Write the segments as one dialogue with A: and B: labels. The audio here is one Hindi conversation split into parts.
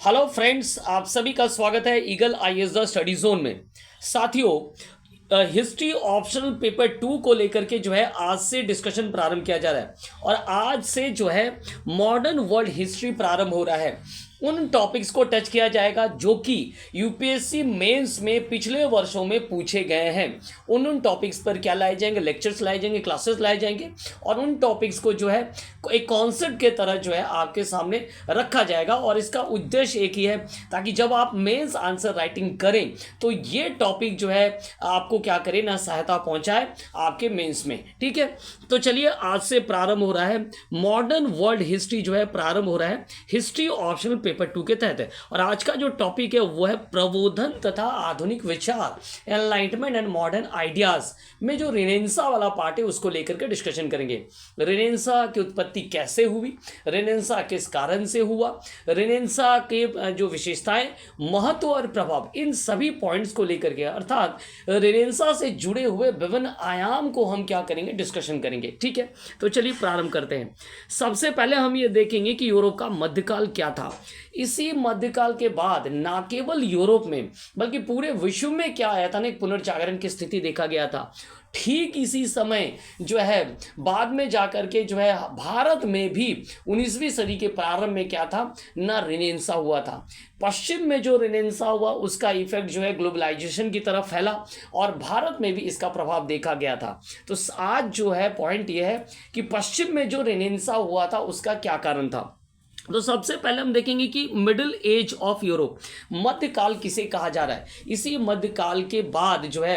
A: हेलो फ्रेंड्स, आप सभी का स्वागत है eagle IAS the study zone में। साथियों, हिस्ट्री ऑप्शनल पेपर 2 को लेकर के जो है आज से डिस्कशन प्रारंभ किया जा रहा है और आज से जो है मॉडर्न वर्ल्ड हिस्ट्री प्रारंभ हो रहा है। उन टॉपिक्स को टच किया जाएगा जो कि यूपीएससी मेंस में पिछले वर्षों में पूछे गए हैं। उन टॉपिक्स पर क्या लाए जाएंगे, लेक्चर्स लाए जाएंगे, क्लासेस लाए जाएंगे और उन टॉपिक्स को जो है एक कॉन्सेप्ट के तरह जो है आपके सामने रखा जाएगा। और इसका उद्देश्य एक ही है, ताकि जब आप मेंस आंसर राइटिंग करें तो ये टॉपिक जो है आपको क्या करे ना, सहायता पहुंचाए आपके मेंस में। ठीक है, तो चलिए आज से प्रारंभ हो रहा है मॉडर्न वर्ल्ड हिस्ट्री जो है प्रारंभ हो रहा है हिस्ट्री ऑप्शनल पेपर 2 के तहत है। और आज का जो टॉपिक है वो है प्रबोधन तथा आधुनिक विचार, एनलाइटमेंट एंड मॉडर्न आइडियाज में जो रेनेसां वाला पार्ट है उसको लेकर के डिस्कशन करेंगे। रेनेसां की उत्पत्ति कैसे हुई, रेनेसां किस कारण से हुआ, रेनेसां के जो विशेषताएं, महत्व और प्रभाव, इन सभी पॉइंट्स को लेकर के अर्थात रेनेसां से जुड़े हुए विभिन्न आयाम को हम क्या करेंगे, डिस्कशन करेंगे। ठीक है, तो चलिए प्रारंभ करते हैं। सबसे पहले हम ये देखेंगे कि यूरोप का मध्यकाल क्या था। इसी मध्यकाल के बाद ना केवल यूरोप में बल्कि पूरे विश्व में क्या आया था ना, एक पुनर्जागरण की स्थिति देखा गया था। ठीक इसी समय जो है बाद में जाकर के जो है भारत में भी 19वीं सदी के प्रारंभ में क्या था ना, रेनेसां हुआ था। पश्चिम में जो रेनेसां हुआ उसका इफेक्ट जो है ग्लोबलाइजेशन की तरफ फैला और भारत में भी इसका प्रभाव देखा गया था। तो आज जो है पॉइंट यह है कि पश्चिम में जो रेनेसां हुआ था उसका क्या कारण था। तो सबसे पहले हम देखेंगे कि मिडिल एज ऑफ यूरोप, मध्यकाल किसे कहा जा रहा है। इसी मध्यकाल के बाद जो है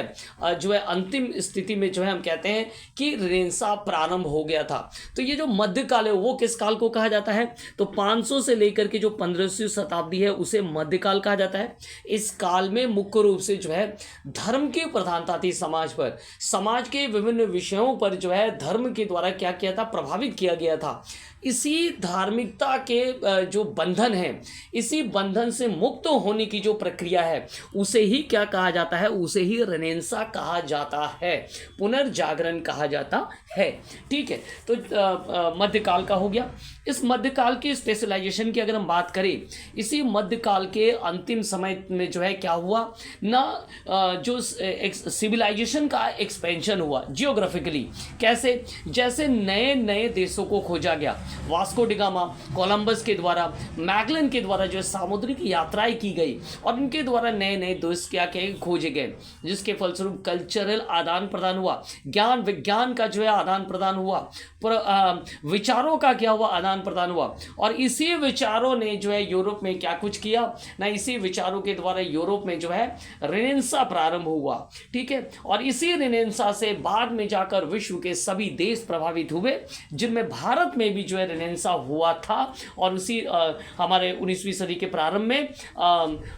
A: अंतिम स्थिति में जो है हम कहते हैं कि रेनेसां प्रारंभ हो गया था। तो ये जो मध्यकाल है वो किस काल को कहा जाता है, तो 500 से लेकर के जो 15वीं शताब्दी है उसे मध्यकाल कहा जाता है। इस काल में मुख्य रूप से जो है धर्म की प्रधानता थी समाज पर। समाज के विभिन्न विषयों पर जो है धर्म के द्वारा क्या किया था, प्रभावित किया गया था। इसी धार्मिकता के जो बंधन है, इसी बंधन से मुक्त होने की जो प्रक्रिया है उसे ही क्या कहा जाता है, उसे ही रेनेसां कहा जाता है, पुनर्जागरण कहा जाता है। ठीक है, तो मध्यकाल का हो गया। इस मध्यकाल की स्पेशलाइजेशन की अगर हम बात करें, इसी मध्यकाल के अंतिम समय में जो है क्या हुआ ना, जो सिविलाइजेशन का एक्सपेंशन हुआ जियोग्राफिकली। कैसे, जैसे नए नए देशों को खोजा गया। वास्को डिगामा, कोलंबस के द्वारा, मैगलन के द्वारा जो सामुद्रिक यात्राएं की गई और इनके द्वारा नए नए देश क्या क्या खोजे गए, जिसके फलस्वरूप कल्चरल आदान प्रदान हुआ, ज्ञान विज्ञान का जो है आदान प्रदान हुआ, विचारों का क्या हुआ, आदान प्रदान हुआ। और इसी विचारों ने जो है यूरोप में क्या कुछ किया ना, इसी विचारों के द्वारा यूरोप में जो है रेनेसां प्रारंभ हुआ। ठीक है, और इसी रेनेसां से बाद में जाकर विश्व के सभी देश प्रभावित हुए, जिनमें भारत में भी जो है रेनेसां हुआ था। और उसी हमारे 19वीं सदी के प्रारंभ में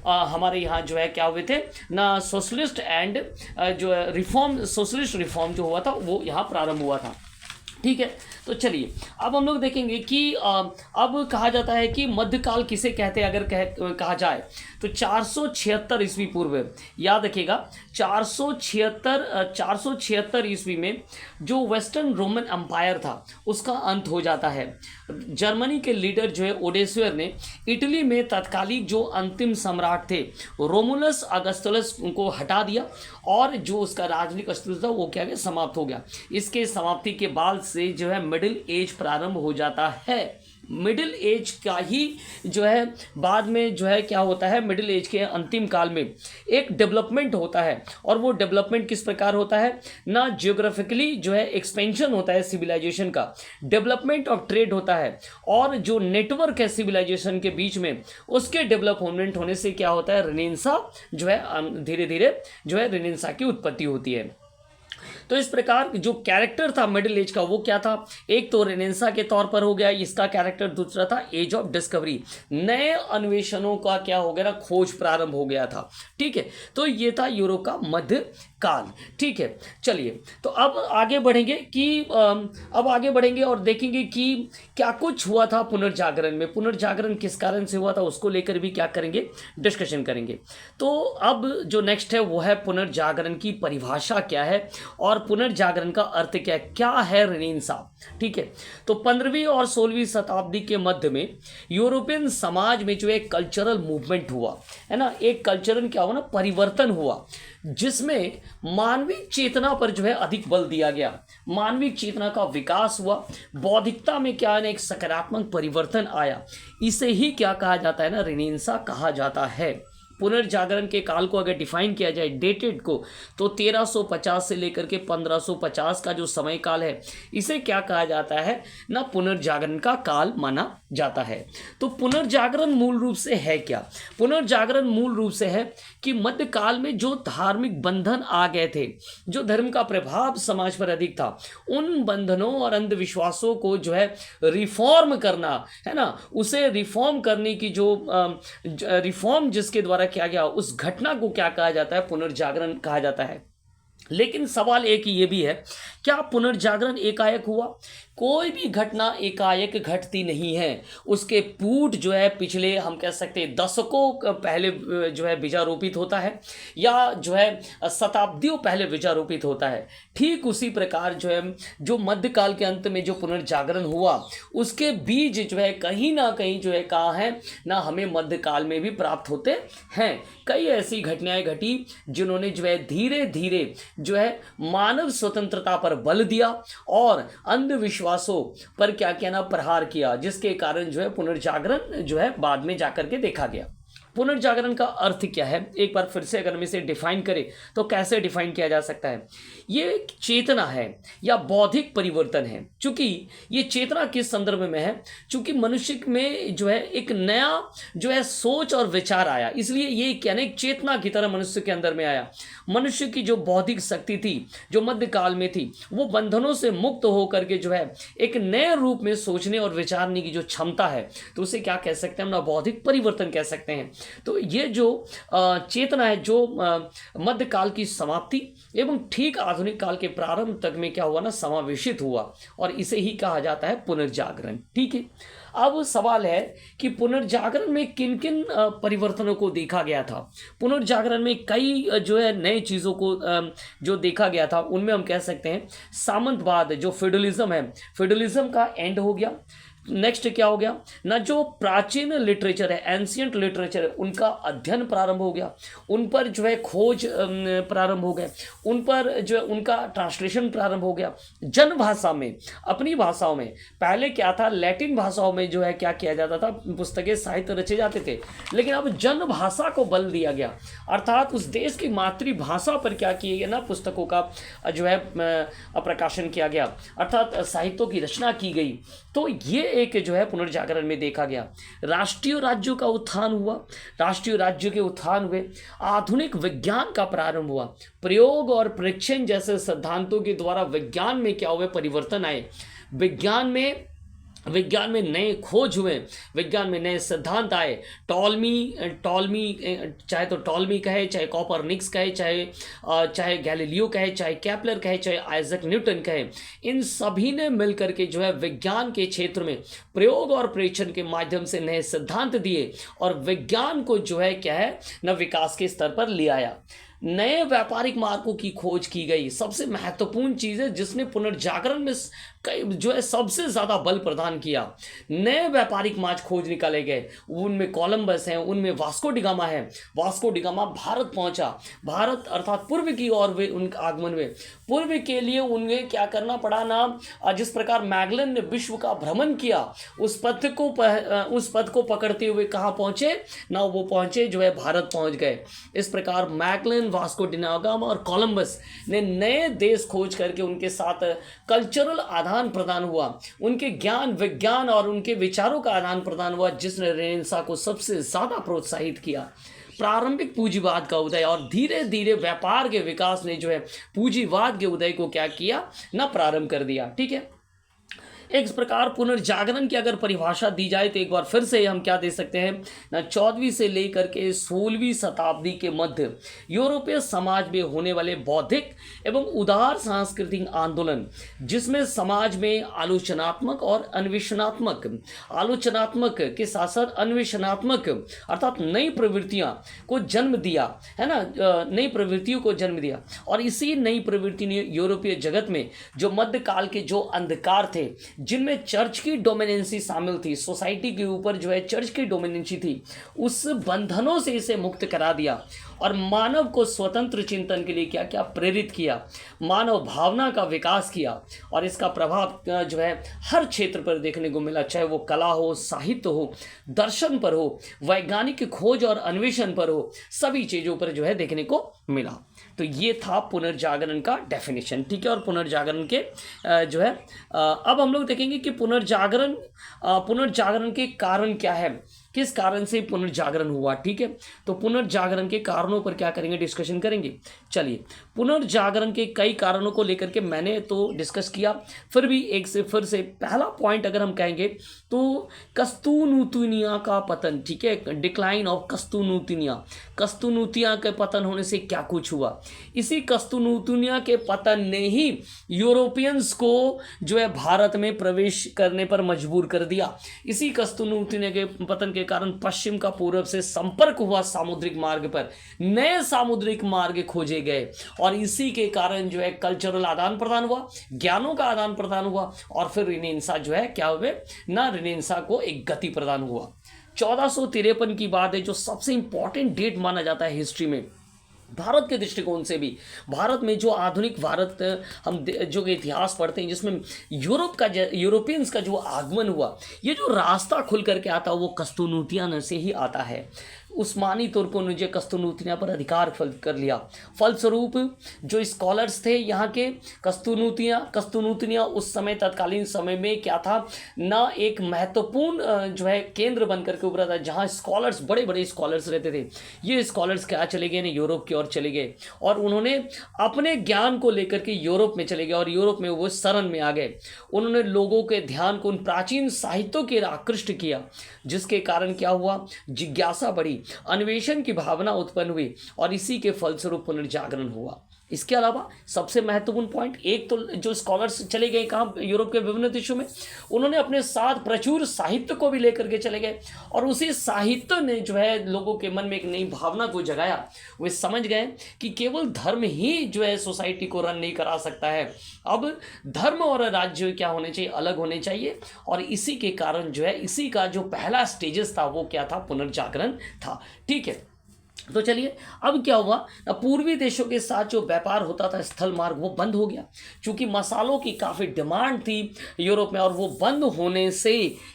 A: हमारे यहाँ जो है क्या हुए थे ना, सोशलिस्ट एंड जो है रिफॉर्म, सोशलिस्ट रिफॉर्म जो हुआ था वो यहाँ प्रारंभ हुआ था। ठीक है, तो चलिए अब हम लोग देखेंगे कि अब कहा जाता है कि मध्यकाल किसे कहते हैं। अगर कहा जाए तो 476 ईस्वी पूर्व, याद रखिएगा 476 ईस्वी में जो वेस्टर्न रोमन एम्पायर था उसका अंत हो जाता है। जर्मनी के लीडर जो है ओडेस्वर ने इटली में तत्कालिक जो अंतिम सम्राट थे रोमुलस अगस्तुलस उनको हटा दिया और जो उसका राजनीतिक अस्तित्व था वो क्या गया, समाप्त हो गया। इसके समाप्ति के बाद से जो है मिडिल एज प्रारंभ हो जाता है। मिडिल एज का ही जो है बाद में जो है क्या होता है, मिडिल एज के अंतिम काल में एक डेवलपमेंट होता है। और वो डेवलपमेंट किस प्रकार होता है ना, जियोग्राफिकली जो है एक्सपेंशन होता है सिविलाइजेशन का, डेवलपमेंट ऑफ ट्रेड होता है और जो नेटवर्क है सिविलाइजेशन के बीच में उसके डेवलपमेंट होने से क्या होता है, रेनेसां जो है धीरे धीरे जो है रेनेसां की उत्पत्ति होती है। तो इस प्रकार जो कैरेक्टर था मिडिल एज का वो क्या था, एक तो रेनेसां के तौर पर हो गया इसका कैरेक्टर, दूसरा था एज ऑफ डिस्कवरी, नए अन्वेषणों का क्या हो गया ना, खोज प्रारंभ हो गया था। ठीक है, तो ये था यूरोप का मध्य काल। ठीक है, चलिए तो अब आगे बढ़ेंगे और देखेंगे कि क्या कुछ हुआ था पुनर्जागरण में, पुनर्जागरण किस कारण से हुआ था उसको लेकर भी क्या करेंगे, डिस्कशन करेंगे। तो अब जो नेक्स्ट है वो है पुनर्जागरण की परिभाषा क्या है और पुनर्जागरण का अर्थ क्या है, क्या है रेनेसां। ठीक है, तो 15वीं और 16वीं शताब्दी के मध्य में यूरोपियन समाज में जो एक कल्चरल मूवमेंट हुआ है ना, एक कल्चरल क्या हुआ ना, परिवर्तन हुआ, जिसमें मानवीय चेतना पर जो है अधिक बल दिया गया, मानवीय चेतना का विकास हुआ, बौद्धिकता में क्या है ना एक सकारात्मक परिवर्तन आया। इसे ही क्या कहा जाता है ना, रेनेसां कहा जाता है। पुनर्जागरण के काल को अगर डिफाइन किया जाए डेटेड को, तो 1350 से लेकर के 1550 का जो समय काल है, इसे क्या कहा जाता है ना, पुनर्जागरण का काल माना जाता है। तो पुनर्जागरण मूल रूप से है क्या, पुनर्जागरण मूल रूप से है कि मध्यकाल में जो धार्मिक बंधन आ गए थे, जो धर्म का प्रभाव समाज पर अधिक था, उन बंधनों और अंधविश्वासों को जो है रिफॉर्म करना है ना, उसे रिफॉर्म करने की जो रिफॉर्म जिसके द्वारा किया गया, उस घटना को क्या कहा जाता है, पुनर्जागरण कहा जाता है। लेकिन सवाल एक ये भी है, क्या पुनर्जागरण एकाएक हुआ? कोई भी घटना एकाएक घटती नहीं है, उसके पूट जो है पिछले हम कह सकते हैं दशकों पहले जो है बीजारोपित होता है, या जो है शताब्दियों पहले बीजारोपित होता है। ठीक उसी प्रकार जो है जो मध्यकाल के अंत में जो पुनर्जागरण हुआ, उसके बीज जो है कहीं ना कहीं जो है कहाँ है ना, हमें मध्यकाल में भी प्राप्त होते हैं। कई ऐसी घटनाएं घटी जिन्होंने जो है धीरे धीरे जो है मानव स्वतंत्रता पर बल दिया और अंधविश्वासों पर क्या किया ना, प्रहार किया, जिसके कारण जो है पुनर्जागरण जो है बाद में जाकर के देखा गया। पुनर्जागरण का अर्थ क्या है, एक बार फिर से अगर हम इसे डिफाइन करें तो कैसे डिफाइन किया जा सकता है? ये एक चेतना है या बौद्धिक परिवर्तन है। चूंकि ये चेतना किस संदर्भ में है, चूंकि मनुष्य में जो है एक नया जो है सोच और विचार आया, इसलिए ये क्या ना एक चेतना की तरह मनुष्य के अंदर में आया। मनुष्य की जो बौद्धिक शक्ति थी, जो मध्यकाल में थी, वो बंधनों से मुक्त होकर के जो है एक नए रूप में सोचने और विचारने की जो क्षमता है, तो उसे क्या कह सकते हैं, हम ना बौद्धिक परिवर्तन कह सकते हैं। तो ये जो चेतना है, जो मध्यकाल की समाप्ति एवं ठीक आधुनिक काल के प्रारंभ तक में क्या हुआ ना, समावेशित हुआ, और इसे ही कहा जाता है पुनर्जागरण। ठीक है, अब सवाल है कि पुनर्जागरण में किन किन परिवर्तनों को देखा गया था। पुनर्जागरण में कई जो है नए चीज़ों को जो देखा गया था, उनमें हम कह सकते हैं सामंतवाद, जो फेडरलिज्म है, फेडरलिज्म का एंड हो गया। नेक्स्ट क्या हो गया ना, जो प्राचीन लिटरेचर है, एंशियंट लिटरेचर है, उनका अध्ययन प्रारंभ हो गया, उन पर जो है खोज प्रारंभ हो गए, उन पर जो है उनका ट्रांसलेशन प्रारंभ हो गया जन भाषा में, अपनी भाषाओं में। पहले क्या था, लैटिन भाषाओं में जो है क्या किया जाता था, पुस्तकें साहित्य रचे जाते थे, लेकिन अब जन भाषा को बल दिया गया, अर्थात उस देश की मातृभाषा पर क्या किया गया ना, पुस्तकों का जो है प्रकाशन किया गया, अर्थात साहित्यों की रचना की गई। तो ये एक जो है पुनर्जागरण में देखा गया। राष्ट्रीय राज्यों का उत्थान हुआ, राष्ट्रीय राज्यों के उत्थान हुए, आधुनिक विज्ञान का प्रारंभ हुआ, प्रयोग और परीक्षण जैसे सिद्धांतों के द्वारा विज्ञान में क्या हुए, परिवर्तन आए, विज्ञान में नए खोज हुए, विज्ञान में नए सिद्धांत आए। टॉलमी चाहे तो टॉलमी कहे, चाहे कॉपरनिक्स कहे, चाहे गैलीलियो कहे, चाहे केपलर कहे, चाहे आइजैक न्यूटन कहे, इन सभी ने मिलकर के जो है विज्ञान के क्षेत्र में प्रयोग और परीक्षण के माध्यम से नए सिद्धांत दिए और विज्ञान को जो है क्या है न, विकास के स्तर पर ले आया। नए व्यापारिक मार्गों की खोज की गई। सबसे महत्वपूर्ण चीज़ है जिसने पुनर्जागरण में जो है सबसे ज़्यादा बल प्रदान किया, नए व्यापारिक मार्ग खोज निकाले गए, उनमें कोलंबस है, उनमें वास्को डिगामा है। वास्को डिगामा भारत पहुंचा, भारत अर्थात पूर्व की ओर वे उनका आगमन हुए। पूर्व के लिए उन्हें क्या करना पड़ा ना, जिस प्रकार मैगलन ने विश्व का भ्रमण किया, उस पथ को पकड़ते हुए कहाँ पहुंचे ना, वो पहुंचे जो है भारत पहुंच गए। इस प्रकार मैगलन, वास्को डिगामा और कोलंबस ने नए देश खोज करके उनके साथ कल्चरल आदान प्रदान हुआ, उनके ज्ञान, विज्ञान और उनके विचारों का आदान प्रदान हुआ, जिसने रेनेसां को सबसे ज्यादा प्रोत्साहित किया। प्रारंभिक पूंजीवाद का उदय और धीरे धीरे व्यापार के विकास ने जो है पूंजीवाद के उदय को क्या किया ना, प्रारंभ कर दिया। ठीक है, इस प्रकार पुनर्जागरण की अगर परिभाषा दी जाए तो एक बार फिर से हम क्या दे सकते हैं ना, 14वीं से लेकर के 16वीं शताब्दी के मध्य यूरोपीय समाज में होने वाले बौद्धिक एवं उदार सांस्कृतिक आंदोलन, जिसमें समाज में आलोचनात्मक के साथ साथ अन्वेषणात्मक अर्थात नई प्रवृत्तियां को जन्म दिया है ना, नई प्रवृत्तियों को जन्म दिया। और इसी नई प्रवृत्ति ने यूरोपीय जगत में जो मध्यकाल के जो अंधकार थे, जिनमें चर्च की डोमिनेंसी शामिल थी, सोसाइटी के ऊपर जो है चर्च की डोमिनेंसी थी, उस बंधनों से इसे मुक्त करा दिया और मानव को स्वतंत्र चिंतन के लिए क्या क्या प्रेरित किया, मानव भावना का विकास किया। और इसका प्रभाव जो है हर क्षेत्र पर देखने को मिला, चाहे वो कला हो, साहित्य हो, दर्शन पर हो, वैज्ञानिक खोज और अन्वेषण पर हो, सभी चीज़ों पर जो है देखने को मिला। तो ये था पुनर्जागरण का डेफिनेशन, ठीक है। और पुनर्जागरण के जो है अब हम लोग देखेंगे कि पुनर्जागरण के कारण क्या है, किस कारण से पुनर्जागरण हुआ, ठीक है। तो पुनर्जागरण के कारणों पर क्या करेंगे, डिस्कशन करेंगे। चलिए, पुनर्जागरण के कई कारणों को लेकर के मैंने तो डिस्कस किया, फिर भी फिर से पहला पॉइंट अगर हम कहेंगे तो कस्तूनुतुनिया का पतन, ठीक है, डिक्लाइन ऑफ कस्तूनुतिया के पतन होने से क्या कुछ हुआ। इसी कस्तूनुतुनिया के पतन ने ही यूरोपियंस को जो है भारत में प्रवेश करने पर मजबूर कर दिया। इसी कस्तूनुतुनिया के पतन के कारण पश्चिम का पूर्व से संपर्क हुआ सामुद्रिक मार्ग पर, नए सामुद्रिक मार्ग खोजे गए और इसी के कारण जो है कल्चरल आदान प्रदान हुआ, ज्ञानों का आदान प्रदान हुआ और फिर रिनेंसा जो है क्या हुए ना, रिनेंसा को एक गति प्रदान हुआ। 1453 की बात है, जो सबसे इंपॉर्टेंट डेट माना जाता है हिस्ट्री में। भारत के दृष्टिकोण से भी, भारत में जो आधुनिक भारत हम जो इतिहास पढ़ते हैं, जिसमें यूरोपियंस का जो आगमन हुआ, ये जो रास्ता खुल करके आता है वो कस्तूनुतिया से ही आता है। उस्मानी तुर्कों ने जो कस्तूनुतिया पर अधिकार कर लिया, फलस्वरूप जो स्कॉलर्स थे यहाँ के, कस्तूनुतिया उस समय तत्कालीन समय में क्या था ना, एक महत्वपूर्ण जो है केंद्र बन करके उभरा था, जहाँ स्कॉलर्स, बड़े बड़े स्कॉलर्स रहते थे। ये स्कॉलर्स क्या चले गए ना, यूरोप की ओर चले गए और उन्होंने अपने ज्ञान को लेकर के यूरोप में चले गए और यूरोप में वो शरण में आ गए। उन्होंने लोगों के ध्यान को उन प्राचीन साहित्यों की ओर आकृष्ट किया, जिसके कारण क्या हुआ, जिज्ञासा बढ़ी, अन्वेषण की भावना उत्पन्न हुई और इसी के फलस्वरूप पुनर्जागरण हुआ। इसके अलावा सबसे महत्वपूर्ण पॉइंट, एक तो जो स्कॉलर्स चले गए कहाँ, यूरोप के विभिन्न देशों में, उन्होंने अपने साथ प्रचुर साहित्य को भी लेकर के चले गए और उसी साहित्य ने जो है लोगों के मन में एक नई भावना को जगाया। वे समझ गए कि केवल धर्म ही जो है सोसाइटी को रन नहीं करा सकता है, अब धर्म और राज्य क्या होने चाहिए, अलग होने चाहिए। और इसी के कारण जो है, इसी का जो पहला स्टेजेस था वो क्या था, पुनर्जागरण था, ठीक है। तो चलिए, अब क्या हुआ, पूर्वी देशों के साथ जो व्यापार होता था स्थल मार्ग, वो बंद हो गया, क्योंकि मसालों की काफ़ी डिमांड थी यूरोप में। और वो बंद होने से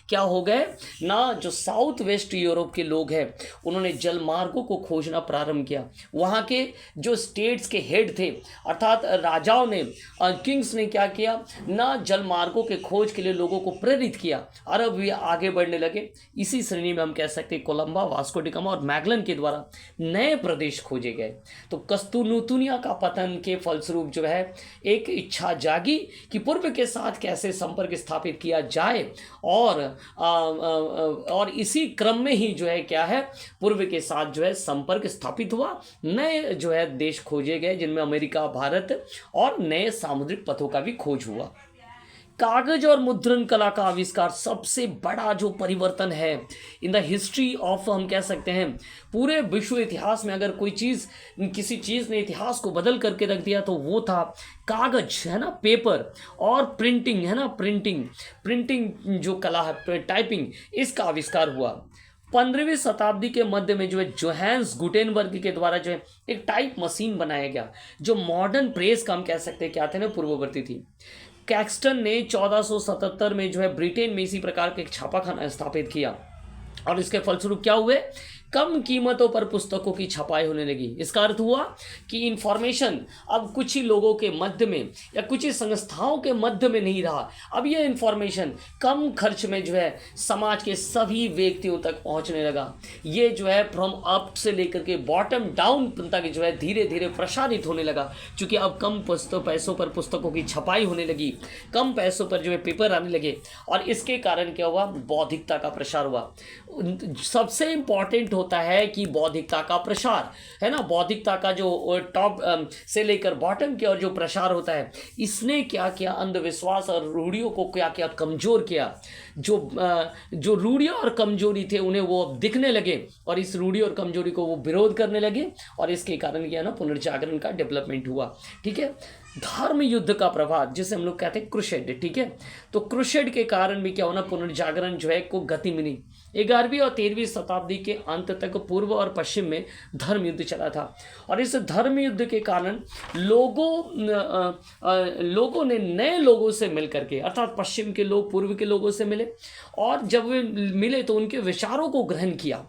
A: क्या हो गए ना, जो साउथ वेस्ट यूरोप के लोग हैं उन्होंने जल मार्गों को खोजना प्रारंभ किया। वहाँ के जो स्टेट्स के हेड थे, अर्थात राजाओं ने, किंग्स ने क्या किया ना, जल मार्गों के खोज के लिए लोगों को प्रेरित किया और अब वे आगे बढ़ने लगे। इसी श्रेणी में हम कह सकते हैं कोलंबा, वास्को डी गामा और मैगलन के द्वारा नए प्रदेश खोजे गए। तो कस्तूनुतुनिया का पतन के फलस्वरूप जो है एक इच्छा जागी कि पूर्व के साथ कैसे संपर्क स्थापित किया जाए और इसी क्रम में ही जो है क्या है, पूर्व के साथ जो है संपर्क स्थापित हुआ, नए जो है देश खोजे गए, जिनमें अमेरिका, भारत और नए सामुद्रिक पथों का भी खोज हुआ। कागज और मुद्रण कला का आविष्कार सबसे बड़ा जो परिवर्तन है इन द हिस्ट्री ऑफ, हम कह सकते हैं पूरे विश्व इतिहास में। अगर कोई चीज़, किसी चीज़ ने इतिहास को बदल करके रख दिया तो वो था कागज, है ना, पेपर, और प्रिंटिंग, है ना, प्रिंटिंग जो कला है, टाइपिंग, इसका आविष्कार हुआ। 15वीं शताब्दी के मध्य में जो है जोहान्स गुटेनबर्ग के द्वारा जो है एक टाइप मशीन बनाया गया, जो मॉडर्न प्रेस का हम कह सकते हैं क्या थे ना, पूर्ववर्ती थी। कैक्सटन ने 1477 में जो है ब्रिटेन में इसी प्रकार के एक छापाखाना स्थापित किया और इसके फलस्वरूप क्या हुए, कम कीमतों पर पुस्तकों की छपाई होने लगी। इसका अर्थ हुआ कि इंफॉर्मेशन अब कुछ ही लोगों के मध्य में या कुछ ही संस्थाओं के मध्य में नहीं रहा। अब यह इंफॉर्मेशन कम खर्च में जो है समाज के सभी व्यक्तियों तक पहुंचने लगा। ये जो है फ्रॉम अप से लेकर के बॉटम डाउन तक जो है धीरे धीरे प्रसारित होने लगा। क्योंकि अब कम पैसों पर पुस्तकों की छपाई होने लगी, कम पैसों पर जो है पेपर आने लगे, और इसके कारण क्या हुआ, बौद्धिकता का प्रसार हुआ। सबसे इंपॉर्टेंट होता है कि बौद्धिकता का प्रसार है ना, बौद्धिकता का जो टॉप से लेकर बॉटम की ओर जो प्रसार होता है, इसने क्या किया, अंधविश्वास और रूढ़ियों को क्या किया, कमजोर किया। जो रूढ़ियाँ और कमजोरी थे उन्हें वो अब दिखने लगे, और इस रूढ़ी और कमजोरी को वो विरोध करने लगे, और इसके कारण क्या ना, पुनर्जागरण का डेवलपमेंट हुआ। ठीक है, धर्म युद्ध का प्रभाव जिसे हम लोग कहते हैं क्रुसेड। ठीक है, तो क्रुसेड के कारण भी क्या होना, पुनर्जागरण जो है को गति मिली। 11वीं और 13वीं शताब्दी के अंत तक पूर्व और पश्चिम में धर्म युद्ध चला था, और इस धर्म युद्ध के कारण लोगों ने नए लोगों से मिलकर के, अर्थात पश्चिम के लोग पूर्व के लोगों से मिले, और जब वे मिले तो उनके विचारों को ग्रहण किया।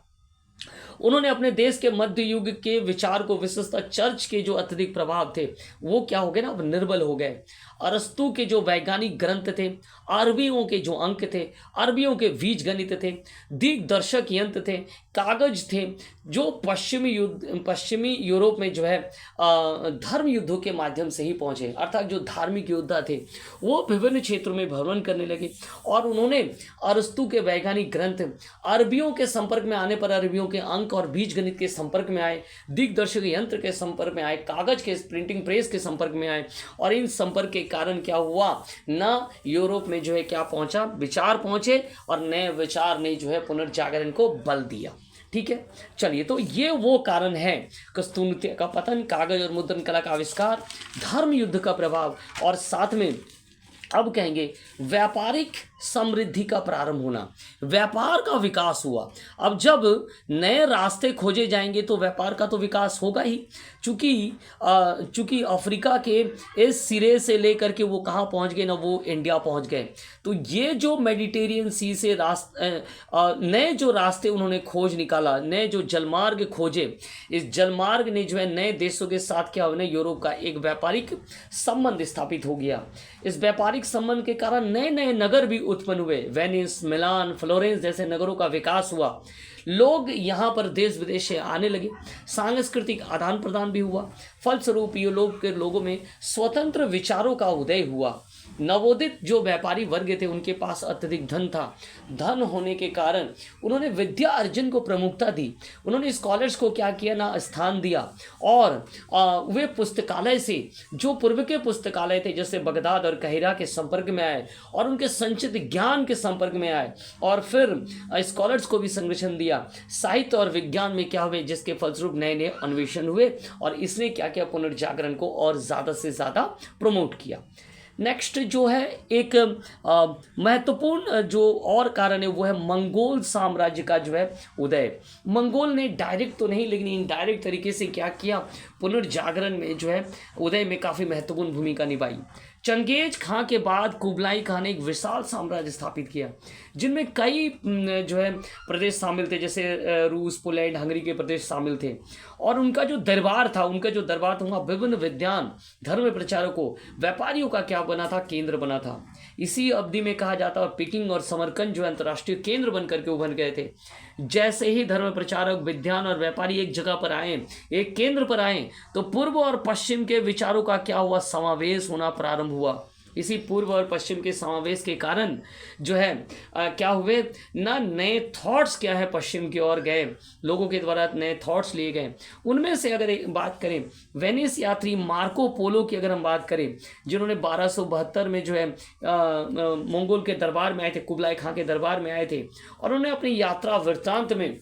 A: उन्होंने अपने देश के मध्य युग के विचार को, विशेषतः चर्च के जो अत्यधिक प्रभाव थे, वो क्या हो गए ना, अब निर्बल हो गए। अरस्तु के जो वैज्ञानिक ग्रंथ थे, अरबियों के जो अंक थे, अरबियों के बीज गणित थे, दिग्दर्शक यंत्र थे, कागज थे, जो पश्चिमी यूरोप में जो है धर्म युद्धों के माध्यम से ही पहुंचे। अर्थात जो धार्मिक योद्धा थे वो विभिन्न क्षेत्रों में भ्रमण करने लगे, और उन्होंने अरस्तु के वैज्ञानिक ग्रंथ अरबियों के संपर्क में आने पर अरबियों के अंक और बीज गणित के संपर्क में आए, दिग्दर्शक यंत्र के संपर्क में आए, कागज के प्रिंटिंग प्रेस के संपर्क में आए, और इन संपर्क के कारण क्या हुआ ना, यूरोप में जो है क्या पहुंचा, विचार पहुंचे, और नए विचार ने जो है पुनर्जागरण को बल दिया। ठीक है, चलिए, तो ये वो कारण है, कस्तूनत्य का पतन, कागज और मुद्रण कला का आविष्कार, धर्म युद्ध का प्रभाव, और साथ में अब कहेंगे व्यापारिक समृद्धि का प्रारंभ होना, व्यापार का विकास हुआ। अब जब नए रास्ते खोजे जाएंगे तो व्यापार का तो विकास होगा ही, चूंकि अफ्रीका के इस सिरे से लेकर के वो कहाँ पहुँच गए ना, वो इंडिया पहुँच गए। तो ये जो मेडिटेरियन सी से नए जो रास्ते उन्होंने खोज निकाला, नए जो जलमार्ग खोजे, इस जलमार्ग ने जो है नए देशों के साथ क्या होने, यूरोप का एक व्यापारिक संबंध स्थापित हो गया। इस व्यापारिक संबंध के कारण नए नए नगर भी उत्पन्न हुए, वेनिस, मिलान, फ्लोरेंस जैसे नगरों का विकास हुआ। लोग यहाँ पर देश विदेश से आने लगे, सांस्कृतिक आदान प्रदान भी हुआ। फलस्वरूप ये लोगों में स्वतंत्र विचारों का उदय हुआ। नवोदित जो व्यापारी वर्ग थे उनके पास अत्यधिक धन था। धन होने के कारण उन्होंने विद्या अर्जन को प्रमुखता दी। उन्होंने स्कॉलर्स को क्या किया ना, स्थान दिया, और वे पुस्तकालय से, जो पूर्व के पुस्तकालय थे जैसे बगदाद और काहिरा के संपर्क में आए, और उनके संचित ज्ञान के संपर्क में आए, और फिर स्कॉलर्स को भी संरक्षण दिया। साहित्य और विज्ञान में क्या हुए, जिसके फलस्वरूप नए नए अन्वेषण हुए, और इसने क्या किया, पुनर्जागरण को और ज़्यादा से ज़्यादा प्रमोट किया। नेक्स्ट जो है एक महत्वपूर्ण जो और कारण है वो है मंगोल साम्राज्य का जो है उदय। मंगोल ने डायरेक्ट तो नहीं लेकिन इनडायरेक्ट तरीके से क्या किया, पुनर्जागरण में जो है उदय में काफ़ी महत्वपूर्ण भूमिका निभाई। चंगेज खां के बाद कुबलाई खां ने एक विशाल साम्राज्य स्थापित किया, जिनमें कई जो है प्रदेश शामिल थे, जैसे रूस, पोलैंड, हंगरी के प्रदेश शामिल थे। और उनका जो दरबार था वहाँ विभिन्न विद्वान, धर्म प्रचारकों, व्यापारियों का क्या बना था, केंद्र बना था। इसी अवधि में कहा जाता है पेकिंग और समरकंद जो अंतर्राष्ट्रीय केंद्र बन करके उभर गए थे। जैसे ही धर्म प्रचारक, विद्वान और व्यापारी एक जगह पर आए, एक केंद्र पर आए, तो पूर्व और पश्चिम के विचारों का क्या हुआ, समावेश होना प्रारंभ हुआ। इसी पूर्व और पश्चिम के समावेश के कारण जो है क्या हुए ना, नए थॉट्स क्या है पश्चिम की ओर गए, लोगों के द्वारा नए थॉट्स लिए गए। उनमें से अगर एक बात करें, वेनिस यात्री मार्को पोलो की अगर हम बात करें, जिन्होंने 1272 में जो है मंगोल के दरबार में आए थे, कुबलाई खां के दरबार में आए थे, और उन्होंने अपनी यात्रा वृत्तांत में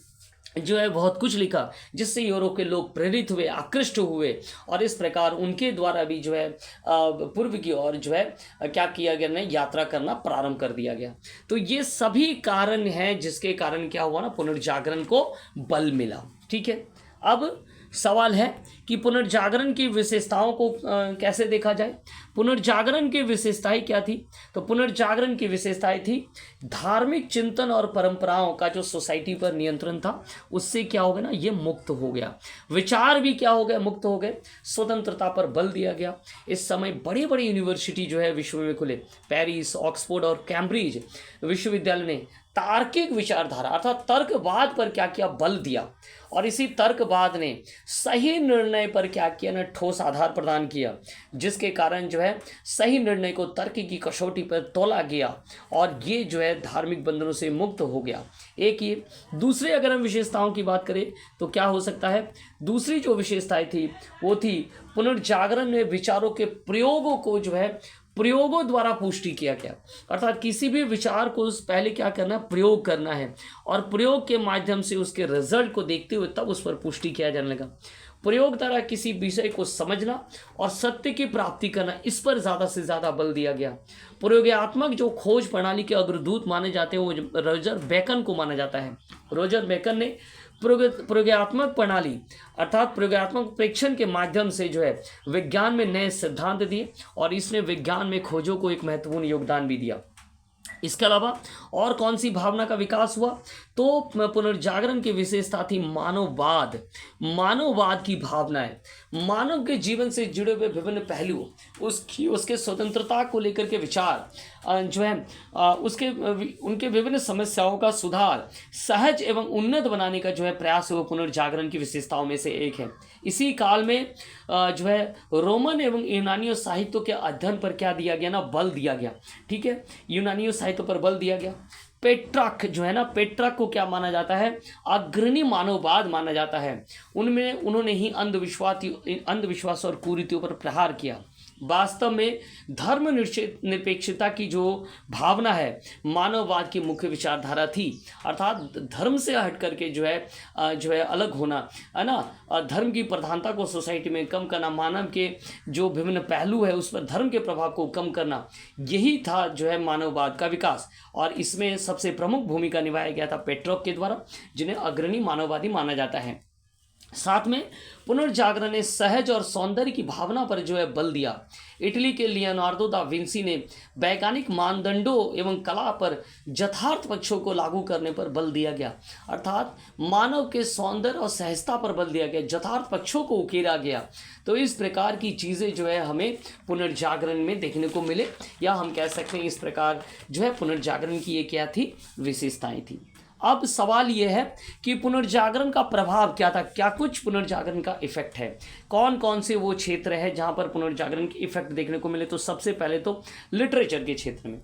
A: जो है बहुत कुछ लिखा, जिससे यूरोप के लोग प्रेरित हुए, आकृष्ट हुए, और इस प्रकार उनके द्वारा भी जो है पूर्व की ओर जो है क्या किया गया ना, यात्रा करना प्रारंभ कर दिया गया। तो ये सभी कारण हैं जिसके कारण क्या हुआ ना, पुनर्जागरण को बल मिला। ठीक है, अब सवाल है कि पुनर्जागरण की विशेषताओं को कैसे देखा जाए। पुनर्जागरण की विशेषताएं क्या थी? तो पुनर्जागरण की विशेषताएं थी धार्मिक चिंतन और परंपराओं का जो सोसाइटी पर नियंत्रण था उससे क्या हो गया ना, ये मुक्त हो गया। विचार भी क्या हो गए, मुक्त हो गए। स्वतंत्रता पर बल दिया गया। इस समय बड़ी बड़ी यूनिवर्सिटी जो है विश्व में खुले। पेरिस, ऑक्सफोर्ड और कैम्ब्रिज विश्वविद्यालय ने तार्किक विचारधारा अर्थात तर्कवाद पर क्या किया, बल दिया। और इसी तर्कवाद ने सही निर्णय पर क्या किया ना, ठोस आधार प्रदान किया, जिसके कारण जो है सही निर्णय को तर्क की कसौटी पर तोला गया और ये जो है धार्मिक बंधनों से मुक्त हो गया। एक ये। दूसरे अगर हम विशेषताओं की बात करें तो क्या हो सकता है? दूसरी जो विशेषताएं थी वो थी पुनर्जागरण में विचारों के प्रयोगों को जो है प्रयोगों द्वारा पुष्टि किया गया। अर्थात किसी भी विचार को पहले क्या करना है, प्रयोग करना है और प्रयोग के माध्यम से उसके रिजल्ट को देखते हुए तब उस पर पुष्टि किया जाने लगा। प्रयोग द्वारा किसी विषय को समझना और सत्य की प्राप्ति करना, इस पर ज़्यादा से ज़्यादा बल दिया गया। प्रयोगात्मक जो खोज प्रणाली के अग्रदूत माने जाते हैं वो रोजर बेकन को माना जाता है। रोजर बेकन ने प्रयोगात्मक प्रणाली अर्थात प्रयोगात्मक प्रेक्षण के माध्यम से जो है विज्ञान में नए सिद्धांत दिए और इसने विज्ञान में खोजों को एक महत्वपूर्ण योगदान भी दिया। इसके अलावा और कौन सी भावना का विकास हुआ? तो पुनर्जागरण की विशेषता थी मानववाद। मानववाद की भावनाएं, मानव के जीवन से जुड़े हुए विभिन्न पहलू, उसके स्वतंत्रता को लेकर के विचार जो है उनके विभिन्न समस्याओं का सुधार, सहज एवं उन्नत बनाने का जो है प्रयास वो पुनर्जागरण की विशेषताओं में से एक है। इसी काल में जो है रोमन एवं यूनानियों साहित्य के अध्ययन पर क्या दिया गया ना, बल दिया गया। ठीक है, यूनानियों साहित्य पर बल दिया गया। पेट्रक जो है ना, पेट्रक को क्या माना जाता है? अग्रणी मानववाद माना जाता है। उन्होंने ही अंधविश्वास और कुरीतियों पर प्रहार किया। वास्तव में धर्म निरपेक्षता की जो भावना है मानववाद की मुख्य विचारधारा थी। अर्थात धर्म से हट करके जो है अलग होना, है ना, धर्म की प्रधानता को सोसाइटी में कम करना, मानव के जो विभिन्न पहलू है उस पर धर्म के प्रभाव को कम करना, यही था जो है मानववाद का विकास। और इसमें सबसे प्रमुख भूमिका निभाया गया था पेट्रोक के द्वारा, जिन्हें अग्रणी मानववादी माना जाता है। साथ में पुनर्जागरण ने सहज और सौंदर्य की भावना पर जो है बल दिया। इटली के लियोनार्दो दा विंसी ने वैज्ञानिक मानदंडों एवं कला पर यथार्थ पक्षों को लागू करने पर बल दिया गया। अर्थात मानव के सौंदर्य और सहजता पर बल दिया गया, यथार्थ पक्षों को उकेरा गया। तो इस प्रकार की चीज़ें जो है हमें पुनर्जागरण में देखने को मिले, या हम कह सकते हैं इस प्रकार जो है पुनर्जागरण की ये क्या थी, विशेषताएं थी। अब सवाल ये है कि पुनर्जागरण का प्रभाव क्या था, क्या कुछ पुनर्जागरण का इफेक्ट है, कौन कौन से वो क्षेत्र है जहाँ पर पुनर्जागरण के इफेक्ट देखने को मिले। तो सबसे पहले तो लिटरेचर के क्षेत्र में।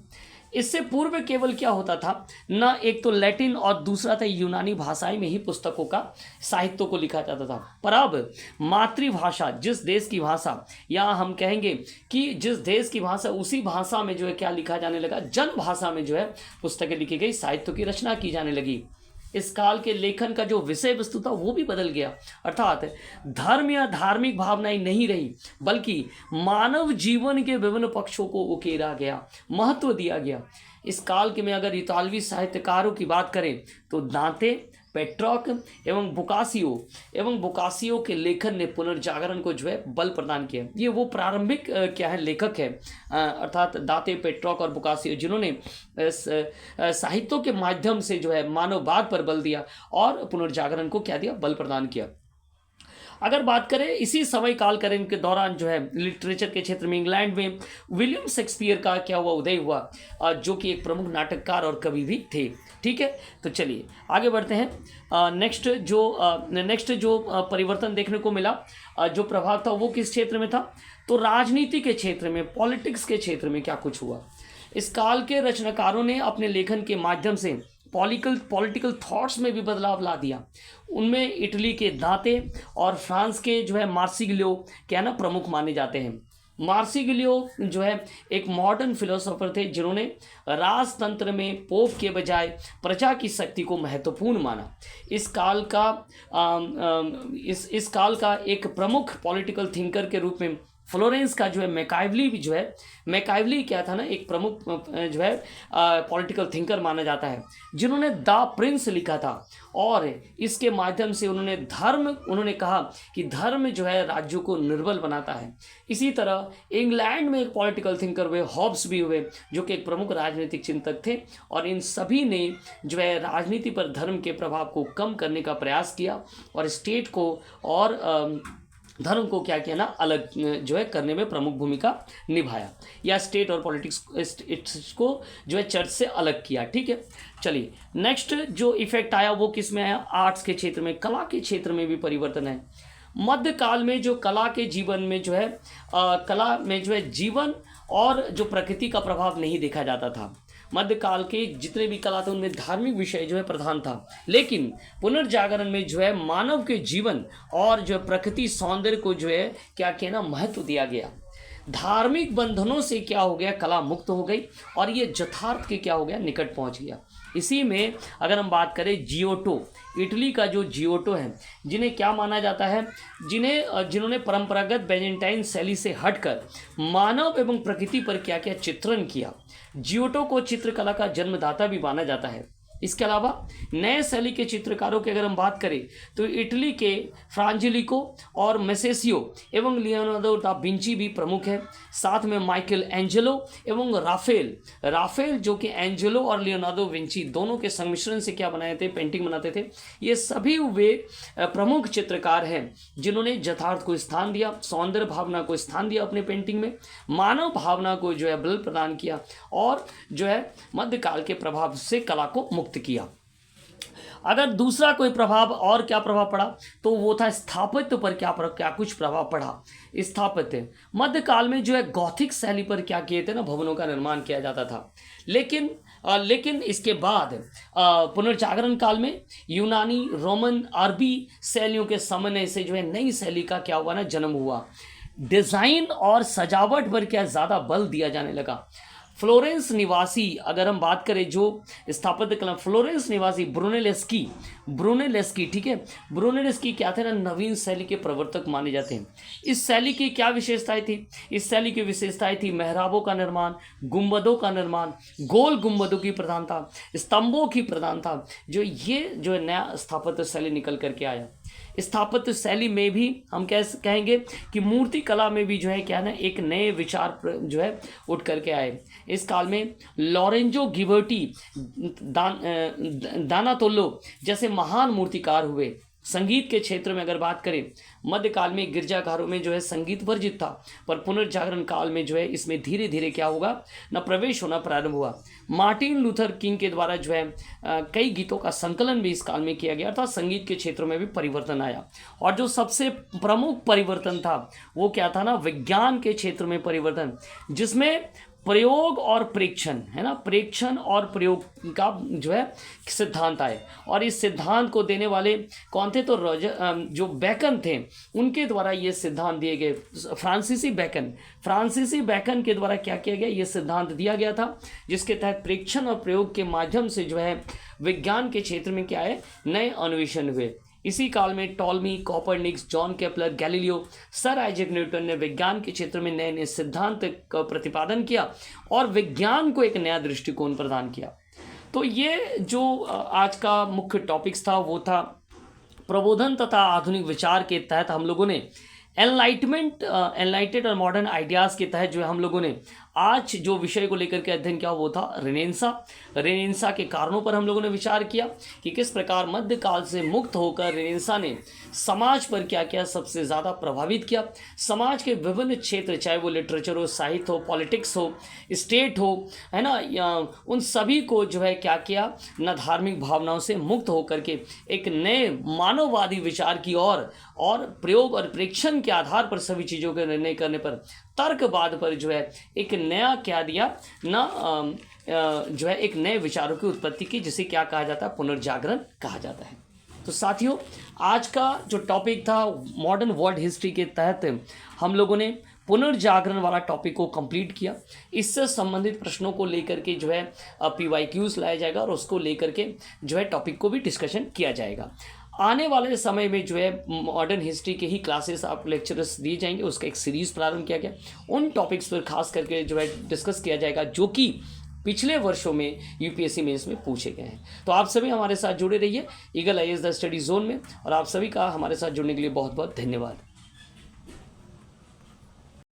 A: इससे पूर्व केवल क्या होता था ना, एक तो लैटिन और दूसरा था यूनानी भाषाएं में ही पुस्तकों का साहित्य को लिखा जाता था। पर अब मातृभाषा, जिस देश की भाषा, या हम कहेंगे कि जिस देश की भाषा उसी भाषा में जो है क्या लिखा जाने लगा, जन भाषा में जो है पुस्तकें लिखी गई, साहित्य की रचना की जाने लगी। इस काल के लेखन का जो विषय वस्तु था वो भी बदल गया। अर्थात धर्म या धार्मिक भावनाएं नहीं रही, बल्कि मानव जीवन के विभिन्न पक्षों को उकेरा गया, महत्व दिया गया। इस काल के में अगर इतालवी साहित्यकारों की बात करें तो दांते, पेट्रॉक एवं बुकासियो के लेखन ने पुनर्जागरण को जो है बल प्रदान किया। ये वो प्रारंभिक क्या है लेखक है, अर्थात दांते, पेट्रॉक और बुकासियो, जिन्होंने साहित्यों के माध्यम से जो है मानववाद पर बल दिया और पुनर्जागरण को क्या दिया, बल प्रदान किया। अगर बात करें इसी समय काल करें के दौरान जो है लिटरेचर के क्षेत्र में इंग्लैंड में विलियम शेक्सपियर का क्या हुआ, उदय हुआ, जो कि एक प्रमुख नाटककार और कवि भी थे। ठीक है, तो चलिए आगे बढ़ते हैं। नेक्स्ट जो परिवर्तन देखने को मिला, जो प्रभाव था वो किस क्षेत्र में था? तो राजनीति के क्षेत्र में, पॉलिटिक्स के क्षेत्र में क्या कुछ हुआ। इस काल के रचनाकारों ने अपने लेखन के माध्यम से पॉलिटिकल थॉट्स में भी बदलाव ला दिया। उनमें इटली के दांते और फ्रांस के जो है मार्सिगलियो क्या ना प्रमुख माने जाते हैं। मार्सिगलियो जो है एक मॉडर्न फिलोसोफर थे, जिन्होंने राजतंत्र में पोप के बजाय प्रजा की शक्ति को महत्वपूर्ण माना। इस काल का एक प्रमुख पॉलिटिकल थिंकर के रूप में फ्लोरेंस का जो है मैकाइवली भी जो है, मैकाइवली क्या था ना, एक प्रमुख जो है पॉलिटिकल थिंकर माना जाता है, जिन्होंने द प्रिंस लिखा था। और इसके माध्यम से उन्होंने कहा कि धर्म जो है राज्यों को निर्बल बनाता है। इसी तरह इंग्लैंड में एक पॉलिटिकल थिंकर हुए, हॉब्स भी हुए, जो कि एक प्रमुख राजनीतिक चिंतक थे, और इन सभी ने जो है राजनीति पर धर्म के प्रभाव को कम करने का प्रयास किया और स्टेट को और धर्म को क्या किया ना, अलग जो है करने में प्रमुख भूमिका निभाया, या स्टेट और पॉलिटिक्स को जो है चर्च से अलग किया। ठीक है, चलिए नेक्स्ट जो इफेक्ट आया वो किस में आया, आर्ट्स के क्षेत्र में, कला के क्षेत्र में भी परिवर्तन है। मध्यकाल में जो कला के जीवन में जो है कला में जो है जीवन और जो प्रकृति का प्रभाव नहीं देखा जाता था। मध्यकाल के जितने भी कला थे उनमें धार्मिक विषय जो है प्रधान था, लेकिन पुनर्जागरण में जो है मानव के जीवन और जो प्रकृति सौंदर्य को जो है क्या किया ना, महत्व दिया गया। धार्मिक बंधनों से क्या हो गया, कला मुक्त हो गई और ये यथार्थ के क्या हो गया, निकट पहुंच गया। इसी में अगर हम बात करें जियोटो, इटली का जो जियोटो है, जिन्हें क्या माना जाता है, जिन्होंने परंपरागत बेजेंटाइन शैली से हटकर मानव एवं प्रकृति पर क्या क्या चित्रण किया। जियोटो को चित्रकला का जन्मदाता भी माना जाता है। इसके अलावा नए शैली के चित्रकारों की अगर हम बात करें तो इटली के फ्रांजिलिको और मेसेसियो एवं लियोनार्डो दा विंची भी प्रमुख है। साथ में माइकल एंजेलो एवं राफेल जो कि एंजेलो और लियोनार्डो विंची दोनों के संमिश्रण से क्या बनाए थे, पेंटिंग बनाते थे। ये सभी वे प्रमुख चित्रकार हैं जिन्होंने यथार्थ को स्थान दिया, सौंदर्य भावना को स्थान दिया अपने पेंटिंग में, मानव भावना को जो है बल प्रदान किया और जो है मध्यकाल के प्रभाव से कला को मुक्त किया। अगर दूसरा कोई प्रभाव और क्या प्रभाव पड़ा तो वो था स्थापत्य पर क्या कुछ प्रभाव पड़ा। स्थापत्य मध्यकाल में जो है गॉथिक शैली पर क्या किए थे ना, भवनों का निर्माण किया जाता था। लेकिन इसके बाद पुनर्जागरण काल में यूनानी, रोमन, अरबी शैलियों के समन्वय से जो है नई शैली का क्या हुआ ना, जन्म हुआ। डिजाइन और सजावट पर क्या ज़्यादा बल दिया जाने लगा। फ्लोरेंस निवासी अगर हम बात करें जो स्थापत्य कला, फ्लोरेंस निवासी ब्रूनेलेस्की, ठीक है, ब्रूनेलेस्की क्या थे ना, नवीन शैली के प्रवर्तक माने जाते हैं। इस शैली की क्या विशेषताएं थी, इस शैली की विशेषताएं थी मेहराबों का निर्माण, गुंबदों का निर्माण, गोल गुंबदों की प्रधानता, स्तंभों की प्रधानता, जो है नया स्थापत्य शैली निकल करके आया। स्थापत्य शैली में भी हम कहेंगे कि मूर्ति कला में भी जो है क्या ना, एक नए विचार जो है उठ करके आए। इस काल में लॉरेंजो गिबर्टी, दानातोल्लो जैसे महान मूर्तिकार हुए। संगीत के क्षेत्र में अगर बात करें, मध्यकाल में गिरजाघरों में जो है संगीत वर्जित था, पर पुनर्जागरण काल में जो है इसमें धीरे धीरे क्या होगा ना, प्रवेश होना प्रारंभ हुआ। मार्टिन लूथर किंग के द्वारा जो है कई गीतों का संकलन भी इस काल में किया गया था। संगीत के क्षेत्र में भी परिवर्तन आया और जो सबसे प्रमुख परिवर्तन था वो क्या था ना, विज्ञान के क्षेत्र में परिवर्तन, जिसमें प्रयोग और प्रेक्षण है ना, प्रेक्षण और प्रयोग का जो है सिद्धांत आए। और इस सिद्धांत को देने वाले कौन थे, तो जो बैकन थे, उनके द्वारा ये सिद्धांत दिए गए। फ्रांसीसी बैकन के द्वारा क्या किया गया, ये सिद्धांत दिया गया था, जिसके तहत प्रेक्षण और प्रयोग के माध्यम से जो है विज्ञान के क्षेत्र में क्या है, नए अन्वेषण हुए। इसी काल में Ptolemy, Copernicus, John Kepler, Galileo, Sir Isaac Newton ने विज्ञान के क्षेत्र में नए नए सिद्धांत का प्रतिपादन किया और विज्ञान को एक नया दृष्टिकोण प्रदान किया। तो ये जो आज का मुख्य टॉपिक्स था वो था प्रबोधन तथा आधुनिक विचार के तहत हम लोगों ने एनलाइटेड और मॉडर्न आइडियाज़ के तहत जो है हम लोगों ने आज जो विषय को लेकर के अध्ययन किया वो था रेनेसां के कारणों पर हम लोगों ने विचार किया कि किस प्रकार मध्यकाल से मुक्त होकर रेनेसां ने समाज पर क्या क्या सबसे ज़्यादा प्रभावित किया। समाज के विभिन्न क्षेत्र, चाहे वो लिटरेचर हो, साहित्य हो, पॉलिटिक्स हो, स्टेट हो, है ना, उन सभी को जो है क्या किया न, धार्मिक भावनाओं से मुक्त होकर के एक नए मानववादी विचार की और प्रयोग और प्रेक्षण के आधार पर सभी चीज़ों के निर्णय करने पर, तर्कवाद पर जो है एक नया क्या दिया ना, जो है एक नए विचारों की उत्पत्ति की, जिसे क्या कहा जाता है, पुनर्जागरण कहा जाता है। तो साथियों, आज का जो टॉपिक था मॉडर्न वर्ल्ड हिस्ट्री के तहत हम लोगों ने पुनर्जागरण वाला टॉपिक को कंप्लीट किया। इससे संबंधित प्रश्नों को लेकर के जो है PYQs लाया जाएगा और उसको लेकर के जो है टॉपिक को भी डिस्कशन किया जाएगा। आने वाले समय में जो है मॉडर्न हिस्ट्री के ही क्लासेस आप लेक्चरर्स दिए जाएंगे, उसका एक सीरीज़ प्रारंभ किया गया। उन टॉपिक्स पर खास करके जो है डिस्कस किया जाएगा जो कि पिछले वर्षों में यूपीएससी में इसमें पूछे गए हैं। तो आप सभी हमारे साथ जुड़े रहिए eagle IAS the study zone में, और आप सभी का हमारे साथ जुड़ने के लिए बहुत बहुत धन्यवाद।